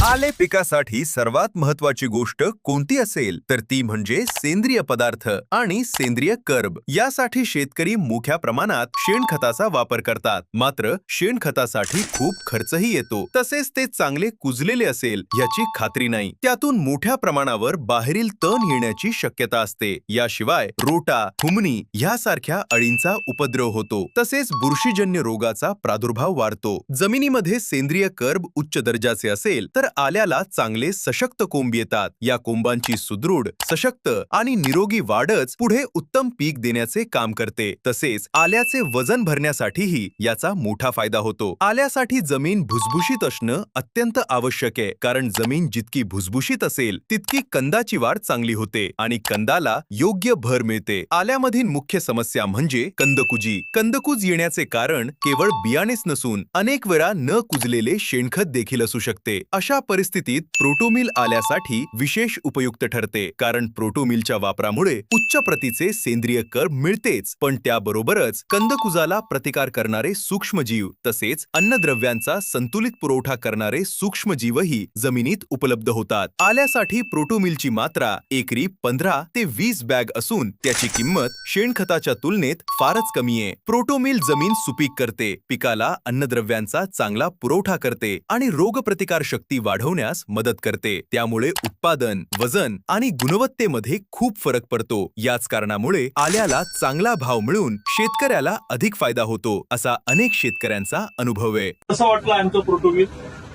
आले पिकासाठी सर्वात महत्वाची गोष्ट कोणती असेल तर ती म्हणजे सेंद्रिय पदार्थ आणि सेंद्रिय कर्ब। यासाठी शेतकरी मोठ्या प्रमाणात शेणखताचा वापर करतात। मात्र शेणखतासाठी खूप खर्चही येतो, तसेच ते चांगले कुजलेले असेल याची खात्री नाही। त्यातून मोठ्या प्रमाणावर बाहेरील तण येण्याची शक्यता असते। याशिवाय रोटा, हुमणी यासारख्या अळींचा उपद्रव होतो, तसेच बुरशीजन्य रोगाचा प्रादुर्भाव वाढतो। जमिनीमध्ये सेंद्रिय कर्ब उच्च दर्जाचे असेल तर आल्याला चांगले सशक्त कोंब येतात। या कोंबांची सुदृढ, सशक्त आणि निरोगी वाढच पुढे उत्तम पीक देण्याचे काम करते। तसेच आल्याचे वजन भरण्यासाठीही याचा मोठा फायदा होतो। आल्यासाठी जमीन भुसभुशीत असणं अत्यंत आवश्यक आहे, कारण जमीन जितकी भुसभुशीत असेल तितकी कंदाची वाढ चांगली होते आणि कंदाला योग्य भर मिळते। आल्यामधील मुख्य समस्या म्हणजे कंदकुजी। कंदकुज येण्याचे कारण केवळ बियाणेच नसून अनेक वेळा न कुजलेले शेणखत देखील असू शकते। अशा परिस्थितीत प्रोटोमिल आल्यासाठी विशेष उपयुक्त ठरते, कारण प्रोटोमिलच्या वापरामुळे उच्च प्रतीचे सेंद्रिय कर्ब मिळतेच, पण त्याबरोबरच कंदकुजाला प्रतिकार करणारे सूक्ष्मजीव तसेच अन्नद्रव्यांचा संतुलित पुरवठा करणारे सूक्ष्मजीवही जमिनीत उपलब्ध होतात। आल्यासाठी प्रोटोमिलची मात्रा एकरी 15 ते 20 बॅग असून त्याची किंमत शेणखताच्या तुलनेत फारच कमी आहे। प्रोटोमिल जमीन सुपीक करते, पिकाला अन्नद्रव्यांचा चांगला पुरवठा करते आणि रोगप्रतिकार शक्ती वाढवण्यास मदत करते। त्यामुळे उत्पादन, वजन आणि गुणवत्तेमध्ये खूप फरक पडतो। याच कारणामुळे आल्याला चांगला भाव मिळून शेतकऱ्याला अधिक फायदा होतो, असा अनेक शेतकऱ्यांचा अनुभव आहे। कसं वाटलं आमचं प्रोटोमिल?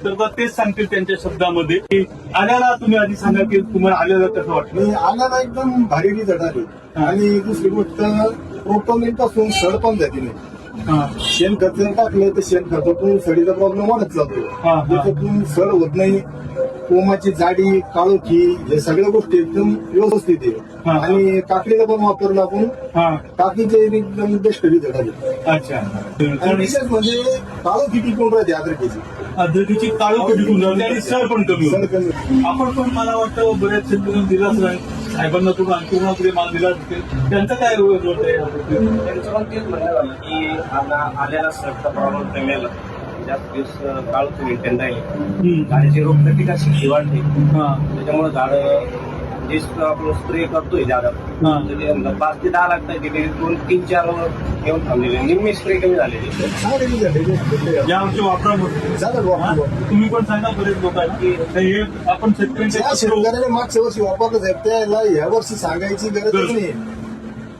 तर तेच सांगतील त्यांच्या शब्दामध्ये की आल्याला तुम्ही आधी सांगा की तुम्हाला आल्याला कसं वाटलं? आल्याला एकदम भारी रिझल्ट आले आणि दुसरी गोष्ट प्रोटोमिल पासून सड पण जाते नाही। शेणखत जर टाकलं तर शेणखतातून सडीचा प्रॉब्लेम वाढत जातो, त्याच्यातून सड होत नाही। कोमाची जाडी, काळोखी हे सगळ्या गोष्टी एकदम व्यवस्थित आहे आणि काकडीला पण वापरलं आपण, काकडीचे एकदम बेस्ट रिझल्ट आले। अच्छा, आणि विशेष म्हणजे काळोखी टिकून राहते अद्रकीची। अद्रकीची काळोखी टिकून राहते आणि सड पण कमी होते। आपण पण मला वाटतं बऱ्याच शेतकऱ्यांना दिलाच नाही, साहेबांना तुम्ही अंतिम माल दिला असेल, त्यांचं काय होत आहे? त्यांचं पण तेच म्हणणं झालं की आल्याला सडचा प्रॉब्लेम कमी आला, जास्त दिवस काळ मेंटेन राहिले, झाडाची रोगप्रतिकार शक्ती वाढते, त्याच्यामुळे झाड जे आपण स्प्रे करतोय झाडात 5 ते 10 लाख गेले, 2-3-4 येऊन थांबलेले, निम्मे स्प्रे कमी झालेले यावरच्या वापरामध्ये। तुम्ही पण सांगा बरेच लोकांना की हे आपण शेतकऱ्याने मागच्या वर्षी वापरलं साहेब, त्याला या वर्षी सांगायची गरज नाही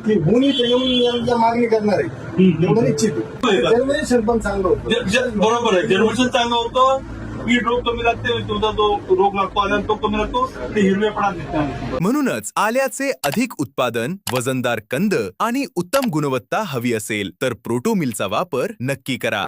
की हुनी येऊन मागणी करणार आहे, एवढं निश्चित आहे। जर्मिनेशन पण चांगलं होतं। बरोबर आहे, जर्मिनेशन चांगलं होतं, कीड रोग कमी लागते, तुझा जो रोग लागतो आल्याला तो कमी लागतो, ते हिरवेपणा दिसतो। म्हणूनच आल्याचे अधिक उत्पादन, वजनदार कंद आणि उत्तम गुणवत्ता हवी असेल तर प्रोटोमिलचा वापर नक्की करा।